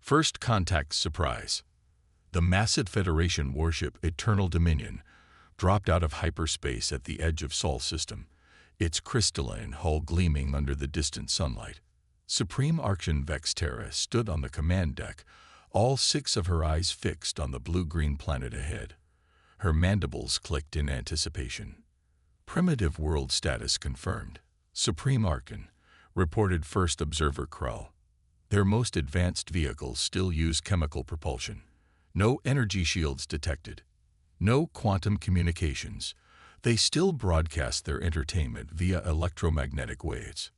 First Contact Surprise. The massive Federation warship Eternal Dominion dropped out of hyperspace at the edge of Sol system, its crystalline hull gleaming under the distant sunlight. Supreme Archon Vexterra stood on the command deck, all six of her eyes fixed on the blue-green planet ahead. Her mandibles clicked in anticipation. Primitive world status confirmed. Supreme Archon, reported First Observer Krull. Their most advanced vehicles still use chemical propulsion. No energy shields detected. No quantum communications. They still broadcast their entertainment via electromagnetic waves.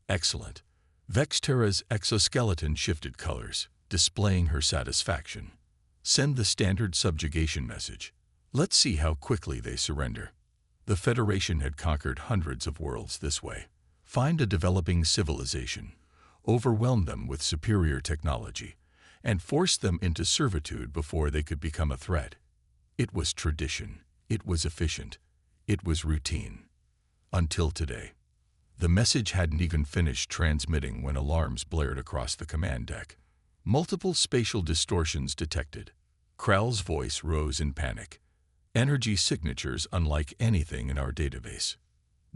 Excellent. Vexterra's exoskeleton shifted colors, displaying her satisfaction. Send the standard subjugation message. Let's see how quickly they surrender. The Federation had conquered hundreds of worlds this way. Find a developing civilization, overwhelm them with superior technology, and force them into servitude before they could become a threat. It was tradition. It was efficient. It was routine. Until today. The message hadn't even finished transmitting when alarms blared across the command deck. Multiple spatial distortions detected. Krell's voice rose in panic. Energy signatures unlike anything in our database.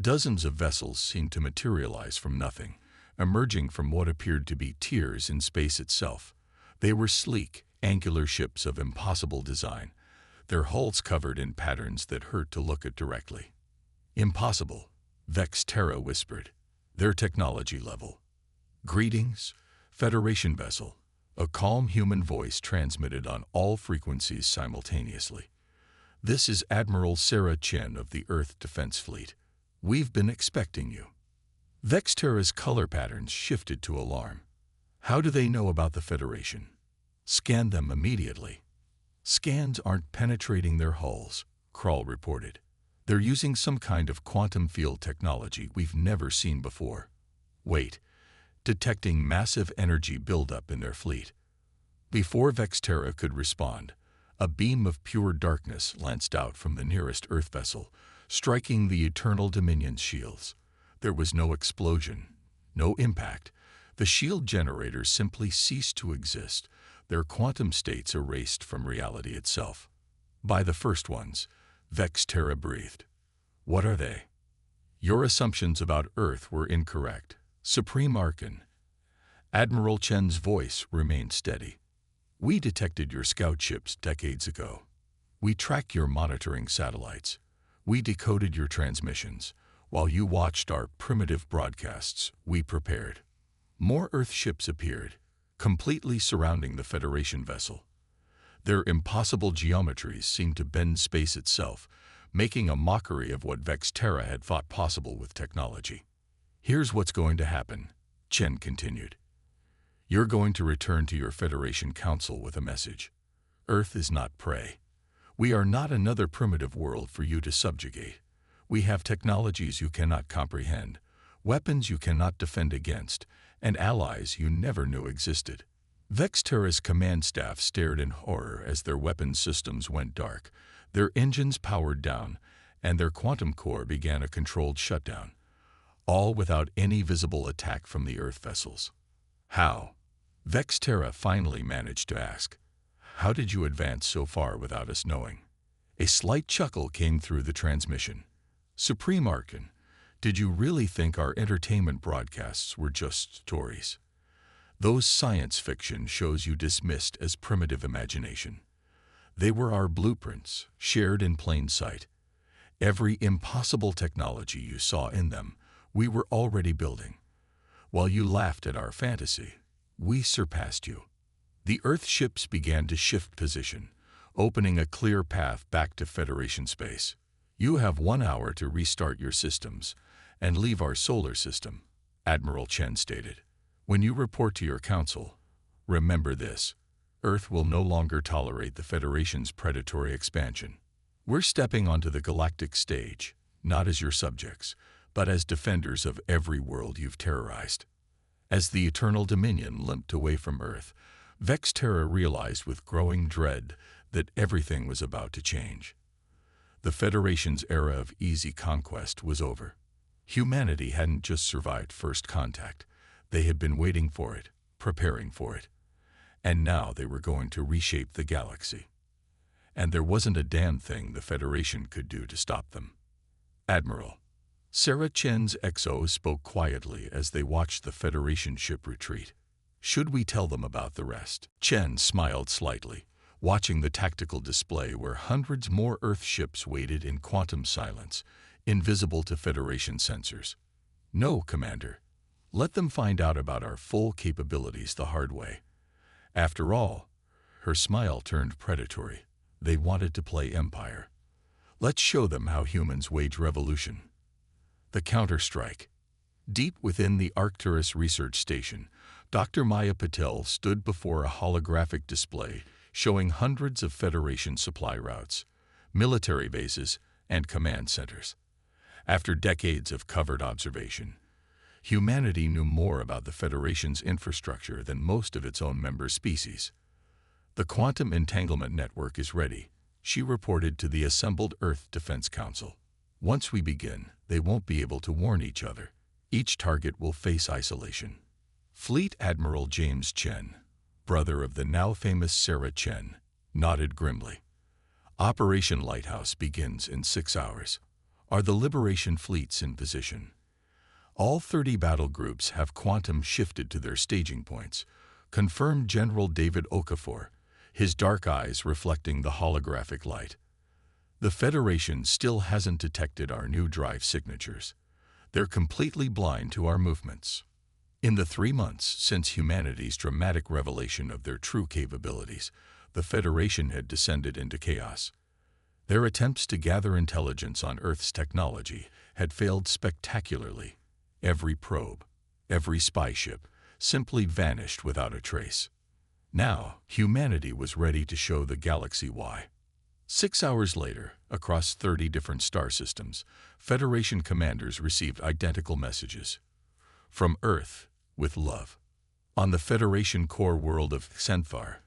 Dozens of vessels seemed to materialize from nothing, emerging from what appeared to be tiers in space itself. They were sleek, angular ships of impossible design, their hulls covered in patterns that hurt to look at directly. Impossible, Vexterra whispered. Their technology level. Greetings, Federation vessel. A calm human voice transmitted on all frequencies simultaneously. This is Admiral Sarah Chen of the Earth Defense Fleet. We've been expecting you. Vexterra's color patterns shifted to alarm. How do they know about the Federation? Scan them immediately. Scans aren't penetrating their hulls, Krull reported. They're using some kind of quantum field technology we've never seen before. Wait, detecting massive energy buildup in their fleet. Before Vexterra could respond, a beam of pure darkness lanced out from the nearest Earth vessel, striking the Eternal Dominion's shields. There was no explosion, no impact. The shield generators simply ceased to exist, their quantum states erased from reality itself. By the first ones, Vexterra breathed. What are they? Your assumptions about Earth were incorrect. Supreme Archon. Admiral Chen's voice remained steady. We detected your scout ships decades ago. We tracked your monitoring satellites. We decoded your transmissions. While you watched our primitive broadcasts, we prepared. More Earth ships appeared, completely surrounding the Federation vessel. Their impossible geometries seemed to bend space itself, making a mockery of what Vexterra had thought possible with technology. Here's what's going to happen, Chen continued. You're going to return to your Federation Council with a message. Earth is not prey. We are not another primitive world for you to subjugate. We have technologies you cannot comprehend, weapons you cannot defend against, and allies you never knew existed. Vexterra's command staff stared in horror as their weapon systems went dark, their engines powered down, and their quantum core began a controlled shutdown, all without any visible attack from the Earth vessels. How? Vexterra finally managed to ask. How did you advance so far without us knowing? A slight chuckle came through the transmission. Supreme Archon, did you really think our entertainment broadcasts were just stories? Those science fiction shows you dismissed as primitive imagination. They were our blueprints, shared in plain sight. Every impossible technology you saw in them, we were already building. While you laughed at our fantasy, we surpassed you. The Earth ships began to shift position, opening a clear path back to Federation space. You have 1 hour to restart your systems and leave our solar system, Admiral Chen stated. When you report to your council, remember this. Earth will no longer tolerate the Federation's predatory expansion. We're stepping onto the galactic stage, not as your subjects, but as defenders of every world you've terrorized. As the Eternal Dominion limped away from Earth, Vexterra realized with growing dread that everything was about to change. The Federation's era of easy conquest was over. Humanity hadn't just survived first contact. They had been waiting for it, preparing for it. And now they were going to reshape the galaxy. And there wasn't a damn thing the Federation could do to stop them. Admiral Sarah Chen's XO spoke quietly as they watched the Federation ship retreat. Should we tell them about the rest? Chen smiled slightly, watching the tactical display where hundreds more Earth ships waited in quantum silence, invisible to Federation sensors. No, Commander. Let them find out about our full capabilities the hard way. After all, her smile turned predatory. They wanted to play Empire. Let's show them how humans wage revolution. The counter-strike. Deep within the Arcturus research station, Dr. Maya Patel stood before a holographic display showing hundreds of Federation supply routes, military bases, and command centers. After decades of covert observation, humanity knew more about the Federation's infrastructure than most of its own member species. The quantum entanglement network is ready, she reported to the assembled Earth Defense Council. Once we begin, they won't be able to warn each other. Each target will face isolation. Fleet Admiral James Chen, brother of the now famous Sarah Chen, nodded grimly. Operation Lighthouse begins in 6 hours. Are the Liberation fleets in position? All 30 battle groups have quantum shifted to their staging points, confirmed General David Okafor, his dark eyes reflecting the holographic light. The Federation still hasn't detected our new drive signatures. They're completely blind to our movements. In the 3 months since humanity's dramatic revelation of their true capabilities, the Federation had descended into chaos. Their attempts to gather intelligence on Earth's technology had failed spectacularly. Every probe, every spy ship, simply vanished without a trace. Now, humanity was ready to show the galaxy why. 6 hours later, across 30 different star systems, Federation commanders received identical messages. From Earth, with love. On the Federation core world of Xenfar,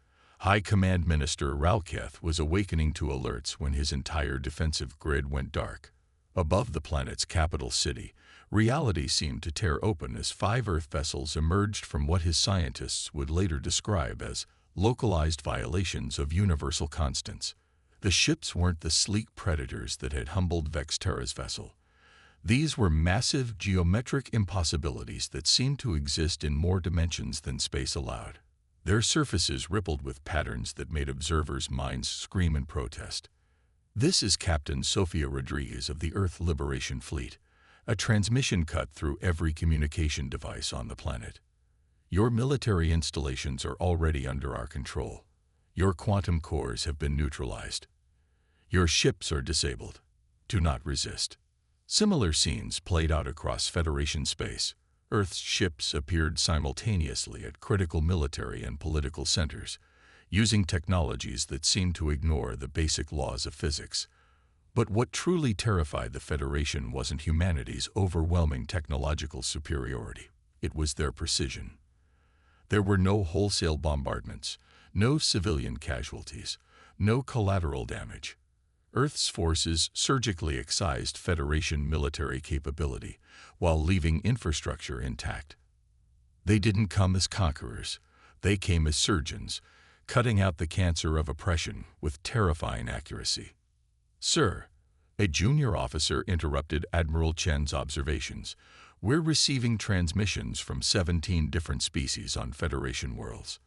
High Command Minister Ralketh was awakening to alerts when his entire defensive grid went dark. Above the planet's capital city, reality seemed to tear open as 5 Earth vessels emerged from what his scientists would later describe as localized violations of universal constants. The ships weren't the sleek predators that had humbled Vexterra's vessel. These were massive geometric impossibilities that seemed to exist in more dimensions than space allowed. Their surfaces rippled with patterns that made observers' minds scream in protest. This is Captain Sofia Rodriguez of the Earth Liberation Fleet, a transmission cut through every communication device on the planet. Your military installations are already under our control. Your quantum cores have been neutralized. Your ships are disabled. Do not resist. Similar scenes played out across Federation space. Earth's ships appeared simultaneously at critical military and political centers, using technologies that seemed to ignore the basic laws of physics. But what truly terrified the Federation wasn't humanity's overwhelming technological superiority. It was their precision. There were no wholesale bombardments, no civilian casualties, no collateral damage. Earth's forces surgically excised Federation military capability while leaving infrastructure intact. They didn't come as conquerors. They came as surgeons, cutting out the cancer of oppression with terrifying accuracy. Sir, a junior officer interrupted Admiral Chen's observations. We're receiving transmissions from 17 different species on Federation worlds.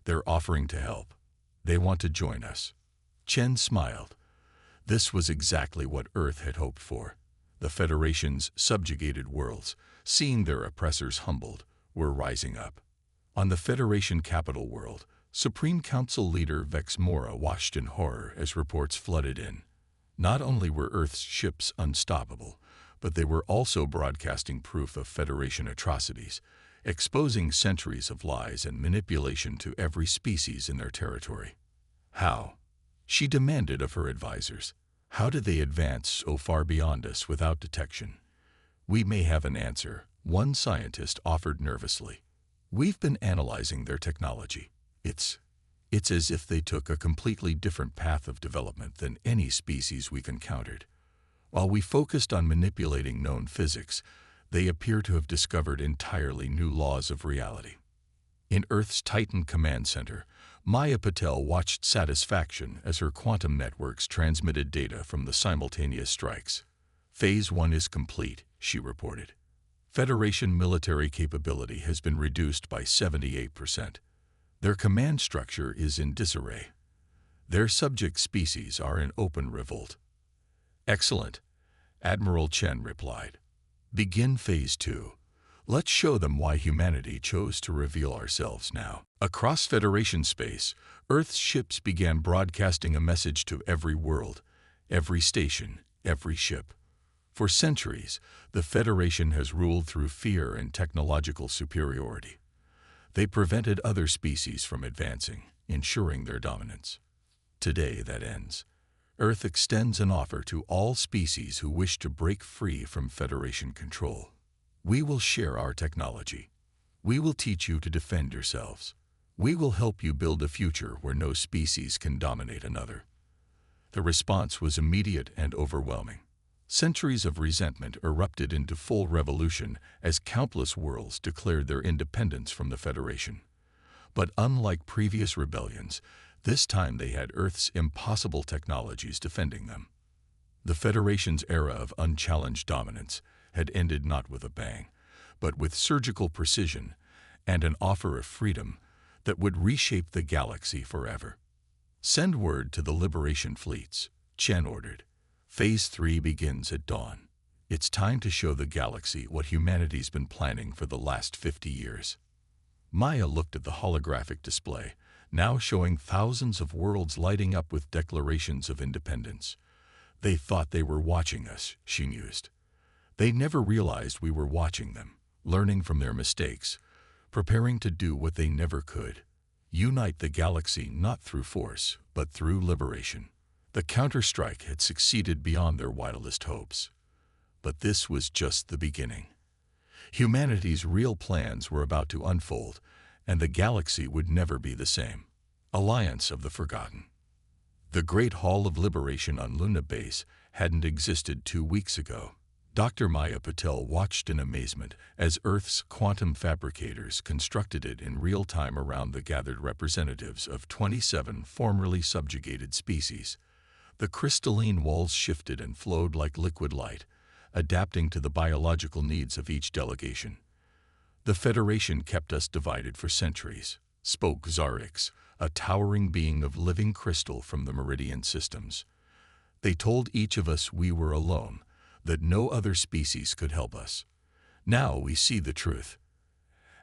They're offering to help. They want to join us. Chen smiled. This was exactly what Earth had hoped for. The Federation's subjugated worlds, seeing their oppressors humbled, were rising up. On the Federation capital world, Supreme Council leader Vex Mora watched in horror as reports flooded in. Not only were Earth's ships unstoppable, but they were also broadcasting proof of Federation atrocities, exposing centuries of lies and manipulation to every species in their territory. How? She demanded of her advisors. How did they advance so far beyond us without detection? We may have an answer, one scientist offered nervously. We've been analyzing their technology. It's as if they took a completely different path of development than any species we've encountered. While we focused on manipulating known physics, they appear to have discovered entirely new laws of reality. In Earth's Titan Command Center, Maya Patel watched satisfaction as her quantum networks transmitted data from the simultaneous strikes. Phase 1 is complete, she reported. Federation military capability has been reduced by 78%. Their command structure is in disarray. Their subject species are in open revolt. Excellent, Admiral Chen replied. Begin Phase 2. Let's show them why humanity chose to reveal ourselves now. Across Federation space, Earth's ships began broadcasting a message to every world, every station, every ship. For centuries, the Federation has ruled through fear and technological superiority. They prevented other species from advancing, ensuring their dominance. Today that ends. Earth extends an offer to all species who wish to break free from Federation control. We will share our technology. We will teach you to defend yourselves. We will help you build a future where no species can dominate another. The response was immediate and overwhelming. Centuries of resentment erupted into full revolution as countless worlds declared their independence from the Federation. But unlike previous rebellions, this time they had Earth's impossible technologies defending them. The Federation's era of unchallenged dominance had ended not with a bang, but with surgical precision and an offer of freedom that would reshape the galaxy forever. Send word to the Liberation fleets, Chen ordered. Phase 3 begins at dawn. It's time to show the galaxy what humanity's been planning for the last 50 years. Maya looked at the holographic display, now showing thousands of worlds lighting up with declarations of independence. They thought they were watching us, she mused. They never realized we were watching them, learning from their mistakes, preparing to do what they never could. Unite the galaxy not through force, but through liberation. The counterstrike had succeeded beyond their wildest hopes. But this was just the beginning. Humanity's real plans were about to unfold, and the galaxy would never be the same. Alliance of the Forgotten. The Great Hall of Liberation on Luna Base hadn't existed 2 weeks ago. Dr. Maya Patel watched in amazement as Earth's quantum fabricators constructed it in real time around the gathered representatives of 27 formerly subjugated species. The crystalline walls shifted and flowed like liquid light, adapting to the biological needs of each delegation. The Federation kept us divided for centuries, spoke Zarix, a towering being of living crystal from the Meridian systems. They told each of us we were alone, that no other species could help us. Now we see the truth.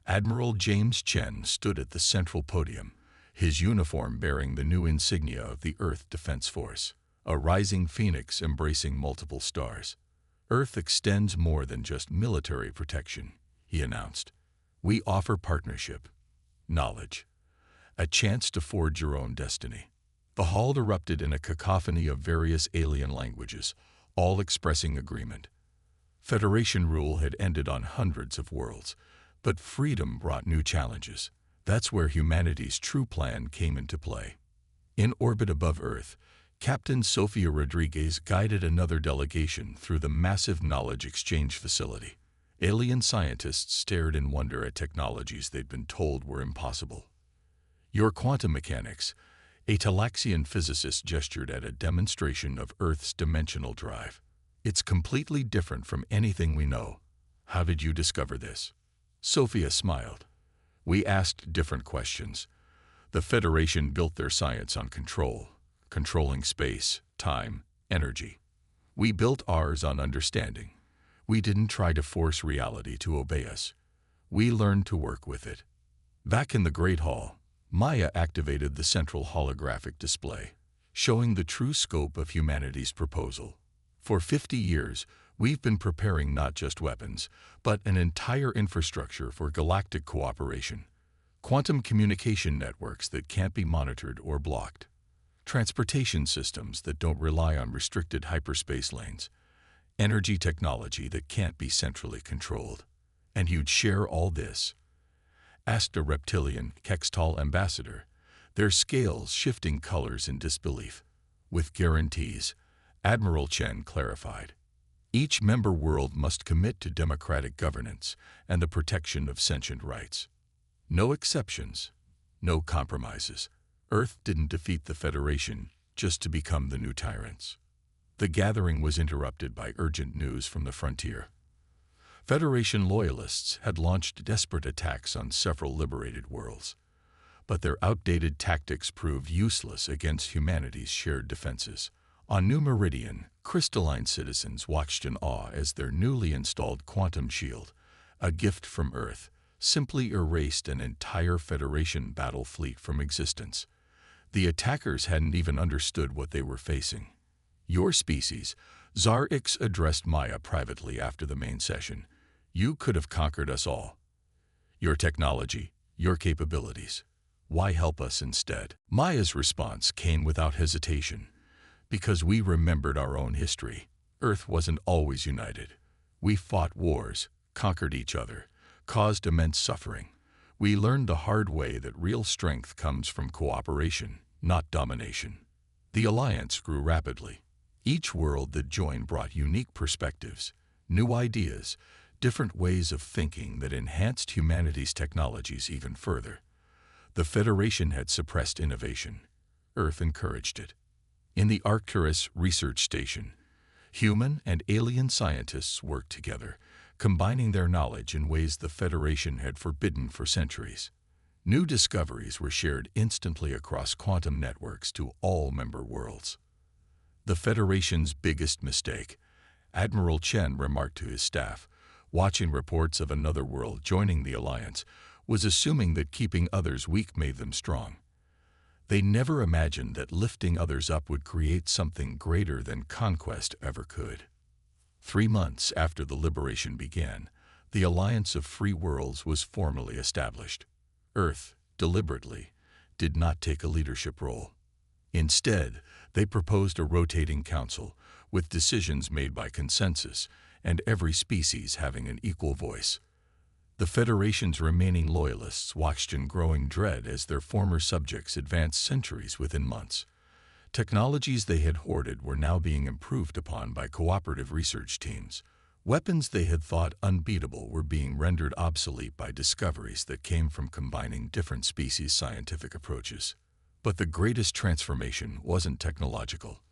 Admiral James Chen stood at the central podium, his uniform bearing the new insignia of the Earth Defense Force, a rising phoenix embracing multiple stars. Earth extends more than just military protection, he announced. We offer partnership, knowledge, a chance to forge your own destiny. The hall erupted in a cacophony of various alien languages, all expressing agreement. Federation rule had ended on hundreds of worlds, but freedom brought new challenges. That's where humanity's true plan came into play. In orbit above Earth, Captain Sofia Rodriguez guided another delegation through the massive knowledge exchange facility. Alien scientists stared in wonder at technologies they'd been told were impossible. Your quantum mechanics, a Talaxian physicist gestured at a demonstration of Earth's dimensional drive. It's completely different from anything we know. How did you discover this? Sophia smiled. We asked different questions. The Federation built their science on control, controlling space, time, energy. We built ours on understanding. We didn't try to force reality to obey us. We learned to work with it. Back in the Great Hall, Maya activated the central holographic display, showing the true scope of humanity's proposal. For 50 years, we've been preparing not just weapons, but an entire infrastructure for galactic cooperation. Quantum communication networks that can't be monitored or blocked. Transportation systems that don't rely on restricted hyperspace lanes. Energy technology that can't be centrally controlled. And you'd share all this? Asked a reptilian Kextal ambassador, their scales shifting colors in disbelief. With guarantees, Admiral Chen clarified. Each member world must commit to democratic governance and the protection of sentient rights. No exceptions, no compromises. Earth didn't defeat the Federation just to become the new tyrants. The gathering was interrupted by urgent news from the frontier. Federation loyalists had launched desperate attacks on several liberated worlds, but their outdated tactics proved useless against humanity's shared defenses. On New Meridian, crystalline citizens watched in awe as their newly installed quantum shield, a gift from Earth, simply erased an entire Federation battle fleet from existence. The attackers hadn't even understood what they were facing. "Your species," Zar X addressed Maya privately after the main session. "You could have conquered us all. Your technology, your capabilities. Why help us instead?" Maya's response came without hesitation. "Because we remembered our own history. Earth wasn't always united. We fought wars, conquered each other, caused immense suffering. We learned the hard way that real strength comes from cooperation, not domination." The alliance grew rapidly. Each world that joined brought unique perspectives, new ideas, different ways of thinking that enhanced humanity's technologies even further. The Federation had suppressed innovation. Earth encouraged it. In the Arcturus research station, human and alien scientists worked together, combining their knowledge in ways the Federation had forbidden for centuries. New discoveries were shared instantly across quantum networks to all member worlds. The Federation's biggest mistake, Admiral Chen remarked to his staff, watching reports of another world joining the alliance, was assuming that keeping others weak made them strong. They never imagined that lifting others up would create something greater than conquest ever could. 3 months after the liberation began, the Alliance of Free Worlds was formally established. Earth, deliberately, did not take a leadership role. Instead, they proposed a rotating council, with decisions made by consensus, and every species having an equal voice. The Federation's remaining loyalists watched in growing dread as their former subjects advanced centuries within months. Technologies they had hoarded were now being improved upon by cooperative research teams. Weapons they had thought unbeatable were being rendered obsolete by discoveries that came from combining different species' scientific approaches. But the greatest transformation wasn't technological.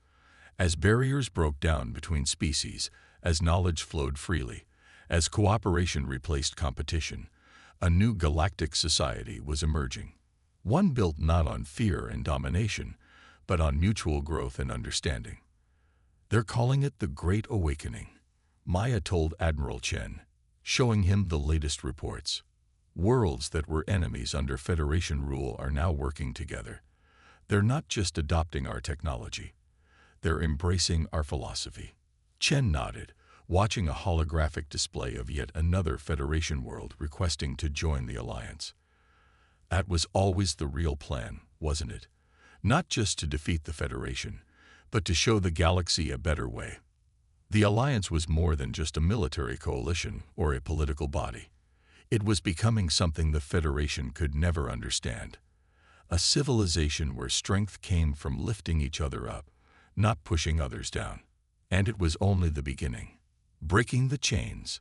As barriers broke down between species, as knowledge flowed freely, as cooperation replaced competition, a new galactic society was emerging. One built not on fear and domination, but on mutual growth and understanding. "They're calling it the Great Awakening," Maya told Admiral Chen, showing him the latest reports. "Worlds that were enemies under Federation rule are now working together. They're not just adopting our technology. They're embracing our philosophy." Chen nodded, watching a holographic display of yet another Federation world requesting to join the Alliance. That was always the real plan, wasn't it? Not just to defeat the Federation, but to show the galaxy a better way. The Alliance was more than just a military coalition or a political body. It was becoming something the Federation could never understand. A civilization where strength came from lifting each other up, not pushing others down. And it was only the beginning. Breaking the chains.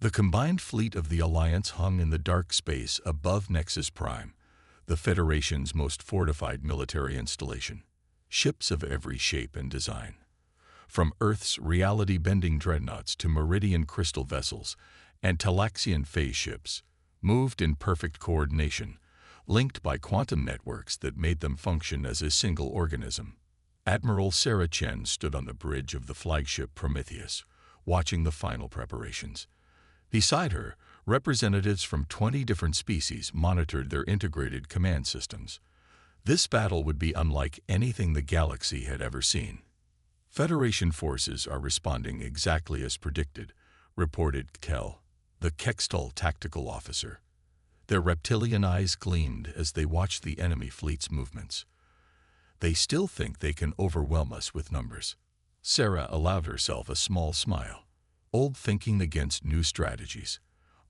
The combined fleet of the Alliance hung in the dark space above Nexus Prime, the Federation's most fortified military installation. Ships of every shape and design. From Earth's reality-bending dreadnoughts to Meridian crystal vessels and Talaxian phase ships, moved in perfect coordination, linked by quantum networks that made them function as a single organism. Admiral Sarah Chen stood on the bridge of the flagship Prometheus, watching the final preparations. Beside her, representatives from 20 different species monitored their integrated command systems. This battle would be unlike anything the galaxy had ever seen. "Federation forces are responding exactly as predicted," reported Kell, the Kextal tactical officer. Their reptilian eyes gleamed as they watched the enemy fleet's movements. "They still think they can overwhelm us with numbers." Sarah allowed herself a small smile. "Old thinking against new strategies.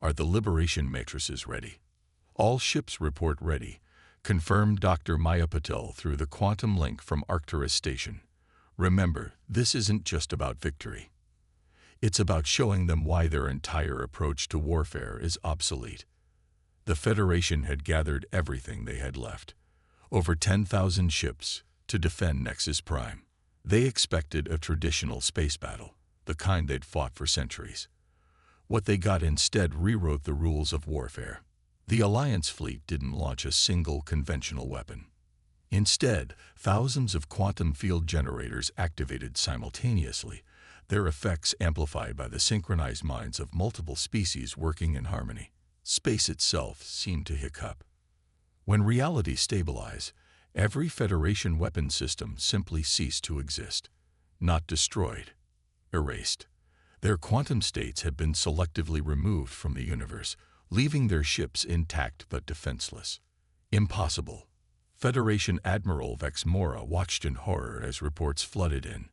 Are the liberation matrices ready?" "All ships report ready," confirmed Dr. Maya Patel through the quantum link from Arcturus Station. "Remember, this isn't just about victory. It's about showing them why their entire approach to warfare is obsolete." The Federation had gathered everything they had left, over 10,000 ships, to defend Nexus Prime. They expected a traditional space battle, the kind they'd fought for centuries. What they got instead rewrote the rules of warfare. The Alliance fleet didn't launch a single conventional weapon. Instead, thousands of quantum field generators activated simultaneously, their effects amplified by the synchronized minds of multiple species working in harmony. Space itself seemed to hiccup. When reality stabilized, every Federation weapon system simply ceased to exist. Not destroyed, erased. Their quantum states had been selectively removed from the universe, leaving their ships intact but defenseless. Impossible. Federation Admiral Vex Mora watched in horror as reports flooded in.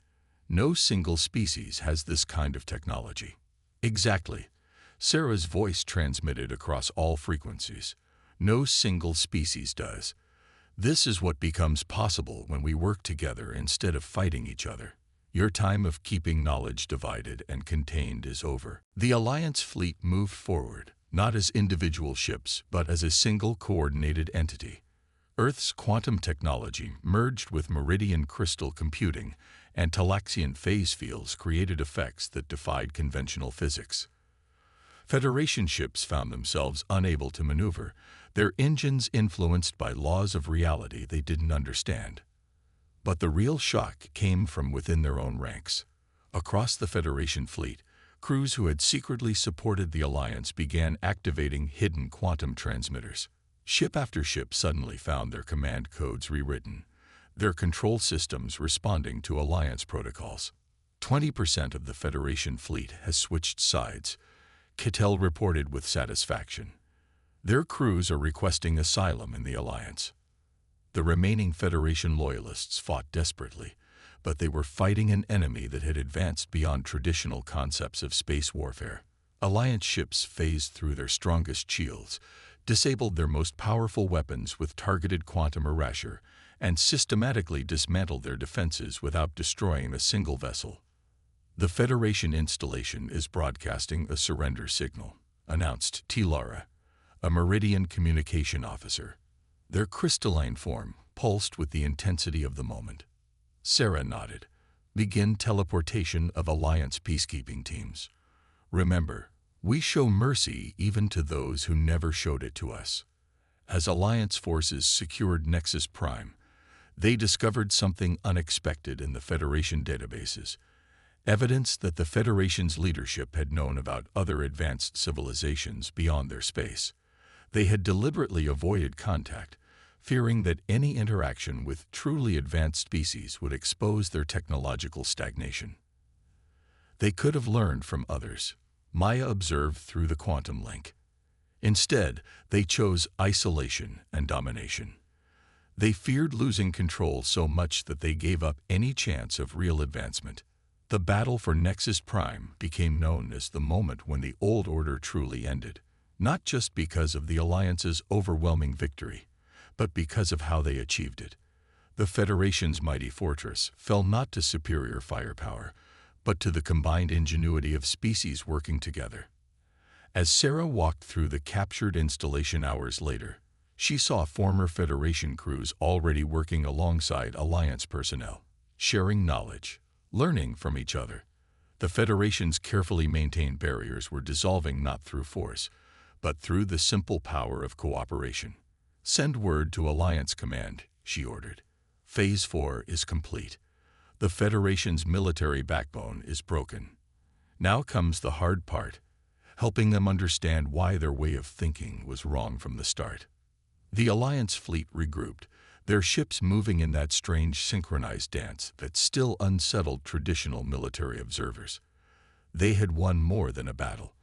No single species has this kind of technology. Exactly. Sarah's voice transmitted across all frequencies. No single species does. This is what becomes possible when we work together instead of fighting each other. Your time of keeping knowledge divided and contained is over. The Alliance fleet moved forward, not as individual ships, but as a single coordinated entity. Earth's quantum technology merged with meridian crystal computing, and Talaxian phase fields created effects that defied conventional physics. Federation ships found themselves unable to maneuver, their engines influenced by laws of reality they didn't understand. But the real shock came from within their own ranks. Across the Federation fleet, crews who had secretly supported the Alliance began activating hidden quantum transmitters. Ship after ship suddenly found their command codes rewritten, their control systems responding to Alliance protocols. 20% of the Federation fleet has switched sides, Kittel reported with satisfaction. Their crews are requesting asylum in the Alliance. The remaining Federation loyalists fought desperately, but they were fighting an enemy that had advanced beyond traditional concepts of space warfare. Alliance ships phased through their strongest shields, disabled their most powerful weapons with targeted quantum erasure, and systematically dismantled their defenses without destroying a single vessel. The Federation installation is broadcasting a surrender signal, announced Tilara, a Meridian communication officer. Their crystalline form pulsed with the intensity of the moment. Sarah nodded. Begin teleportation of Alliance peacekeeping teams. Remember, we show mercy even to those who never showed it to us. As Alliance forces secured Nexus Prime, they discovered something unexpected in the Federation databases. Evidence that the Federation's leadership had known about other advanced civilizations beyond their space. They had deliberately avoided contact, fearing that any interaction with truly advanced species would expose their technological stagnation. They could have learned from others, Maya observed through the quantum link. Instead, they chose isolation and domination. They feared losing control so much that they gave up any chance of real advancement. The battle for Nexus Prime became known as the moment when the old order truly ended, not just because of the Alliance's overwhelming victory, but because of how they achieved it. The Federation's mighty fortress fell not to superior firepower, but to the combined ingenuity of species working together. As Sarah walked through the captured installation hours later, she saw former Federation crews already working alongside Alliance personnel, sharing knowledge, learning from each other. The Federation's carefully maintained barriers were dissolving not through force, but through the simple power of cooperation. Send word to Alliance Command, she ordered. Phase 4 is complete. The Federation's military backbone is broken. Now comes the hard part, helping them understand why their way of thinking was wrong from the start. The Alliance fleet regrouped, their ships moving in that strange synchronized dance that still unsettled traditional military observers. They had won more than a battle.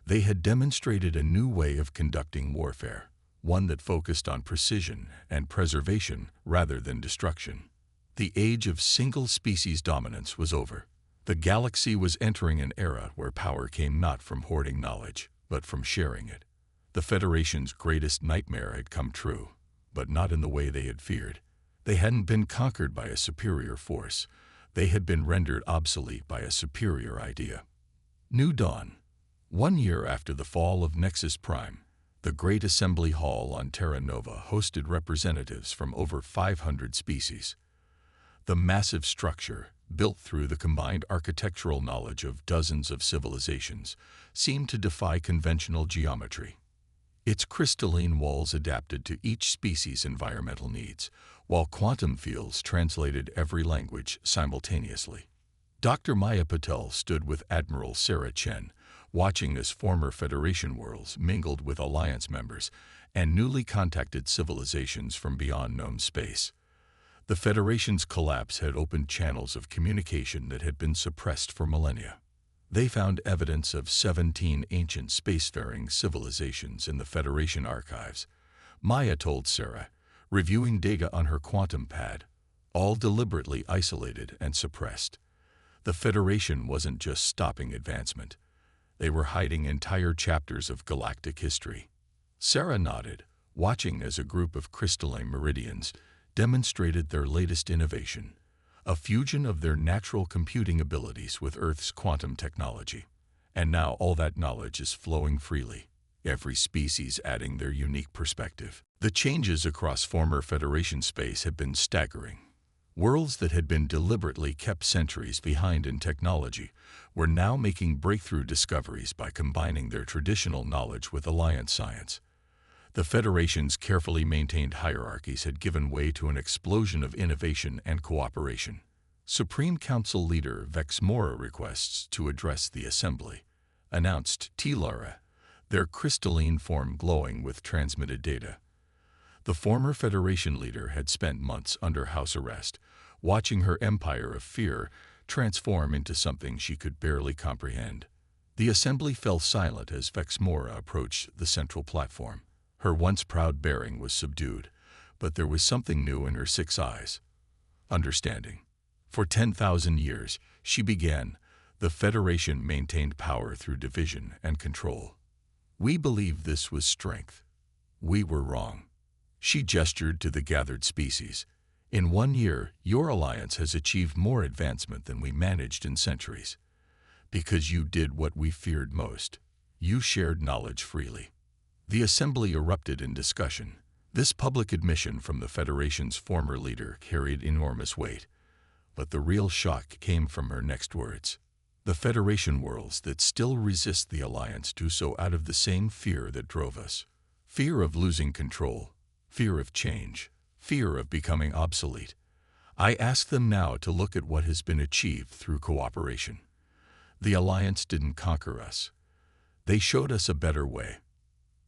They had demonstrated a new way of conducting warfare, one that focused on precision and preservation rather than destruction. The age of single-species dominance was over. The galaxy was entering an era where power came not from hoarding knowledge, but from sharing it. The Federation's greatest nightmare had come true, but not in the way they had feared. They hadn't been conquered by a superior force. They had been rendered obsolete by a superior idea. New Dawn. 1 year after the fall of Nexus Prime, The Great Assembly Hall on Terra Nova hosted representatives from over 500 species. The massive structure, built through the combined architectural knowledge of dozens of civilizations, seemed to defy conventional geometry. Its crystalline walls adapted to each species' environmental needs, while quantum fields translated every language simultaneously. Dr. Maya Patel stood with Admiral Sarah Chen, watching as former Federation worlds mingled with Alliance members and newly contacted civilizations from beyond known space. The Federation's collapse had opened channels of communication that had been suppressed for millennia. They found evidence of 17 ancient spacefaring civilizations in the Federation archives, Maya told Sarah, reviewing data on her quantum pad, all deliberately isolated and suppressed. The Federation wasn't just stopping advancement. They were hiding entire chapters of galactic history. Sarah nodded, watching as a group of crystalline meridians demonstrated their latest innovation, a fusion of their natural computing abilities with Earth's quantum technology. And now all that knowledge is flowing freely, every species adding their unique perspective. The changes across former Federation space have been staggering. Worlds that had been deliberately kept centuries behind in technology were now making breakthrough discoveries by combining their traditional knowledge with Alliance science. The Federation's carefully maintained hierarchies had given way to an explosion of innovation and cooperation. Supreme Council leader Vex Mora requests to address the Assembly, announced T-Lara, their crystalline form glowing with transmitted data. The former Federation leader had spent months under house arrest, watching her empire of fear transform into something she could barely comprehend. The Assembly fell silent as Vex Mora approached the central platform. Her once proud bearing was subdued, but there was something new in her 6 eyes. Understanding. For 10,000 years, she began, the Federation maintained power through division and control. We believed this was strength. We were wrong. She gestured to the gathered species. In 1 year, your alliance has achieved more advancement than we managed in centuries. Because you did what we feared most. You shared knowledge freely. The Assembly erupted in discussion. This public admission from the Federation's former leader carried enormous weight. But the real shock came from her next words. The Federation worlds that still resist the Alliance do so out of the same fear that drove us. Fear of losing control. Fear of change, fear of becoming obsolete. I ask them now to look at what has been achieved through cooperation. The Alliance didn't conquer us. They showed us a better way.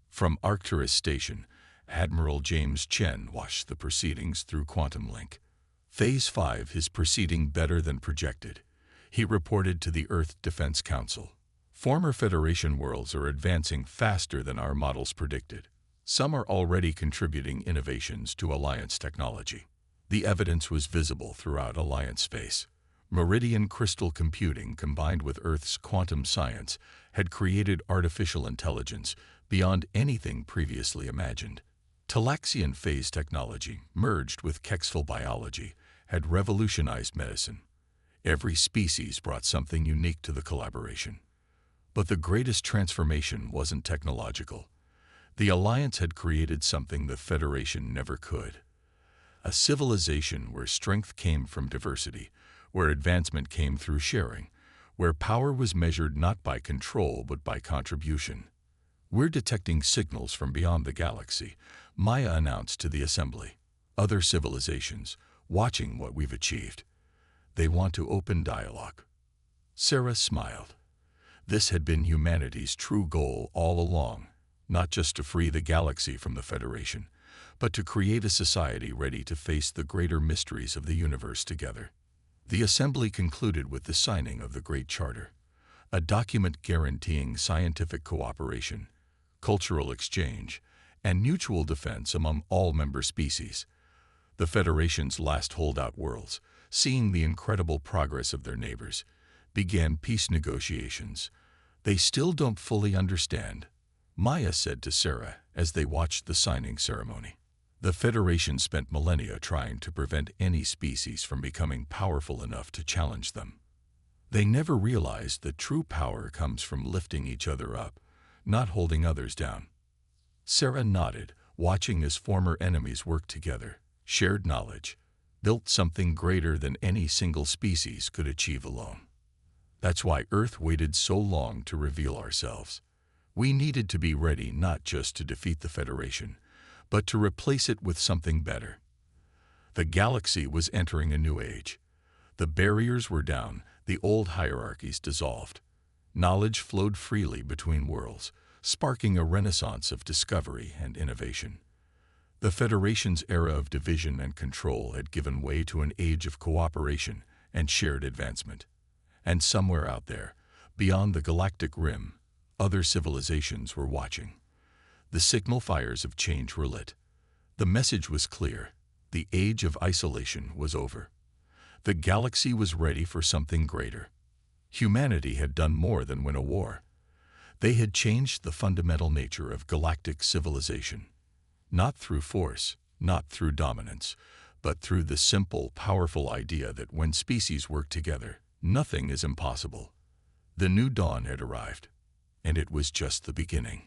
From Arcturus Station, Admiral James Chen watched the proceedings through Quantum Link. Phase 5 is proceeding better than projected, he reported to the Earth Defense Council. Former Federation worlds are advancing faster than our models predicted. Some are already contributing innovations to Alliance technology. The evidence was visible throughout Alliance space. Meridian crystal computing combined with Earth's quantum science had created artificial intelligence beyond anything previously imagined. Talaxian phase technology, merged with Kexfil biology, had revolutionized medicine. Every species brought something unique to the collaboration. But the greatest transformation wasn't technological. The Alliance had created something the Federation never could. A civilization where strength came from diversity, where advancement came through sharing, where power was measured not by control but by contribution. We're detecting signals from beyond the galaxy, Maya announced to the Assembly. Other civilizations, watching what we've achieved. They want to open dialogue. Sarah smiled. This had been humanity's true goal all along. Not just to free the galaxy from the Federation, but to create a society ready to face the greater mysteries of the universe together. The Assembly concluded with the signing of the Great Charter, a document guaranteeing scientific cooperation, cultural exchange, and mutual defense among all member species. The Federation's last holdout worlds, seeing the incredible progress of their neighbors, began peace negotiations. They still don't fully understand, Maya said to Sarah as they watched the signing ceremony. The Federation spent millennia trying to prevent any species from becoming powerful enough to challenge them. They never realized that true power comes from lifting each other up, not holding others down. Sarah nodded, watching as former enemies worked together, shared knowledge, built something greater than any single species could achieve alone. That's why Earth waited so long to reveal ourselves. We needed to be ready not just to defeat the Federation, but to replace it with something better. The galaxy was entering a new age. The barriers were down, the old hierarchies dissolved. Knowledge flowed freely between worlds, sparking a renaissance of discovery and innovation. The Federation's era of division and control had given way to an age of cooperation and shared advancement. And somewhere out there, beyond the galactic rim, other civilizations were watching. The signal fires of change were lit. The message was clear. The age of isolation was over. The galaxy was ready for something greater. Humanity had done more than win a war. They had changed the fundamental nature of galactic civilization. Not through force, not through dominance, but through the simple, powerful idea that when species work together, nothing is impossible. The new dawn had arrived, and it was just the beginning.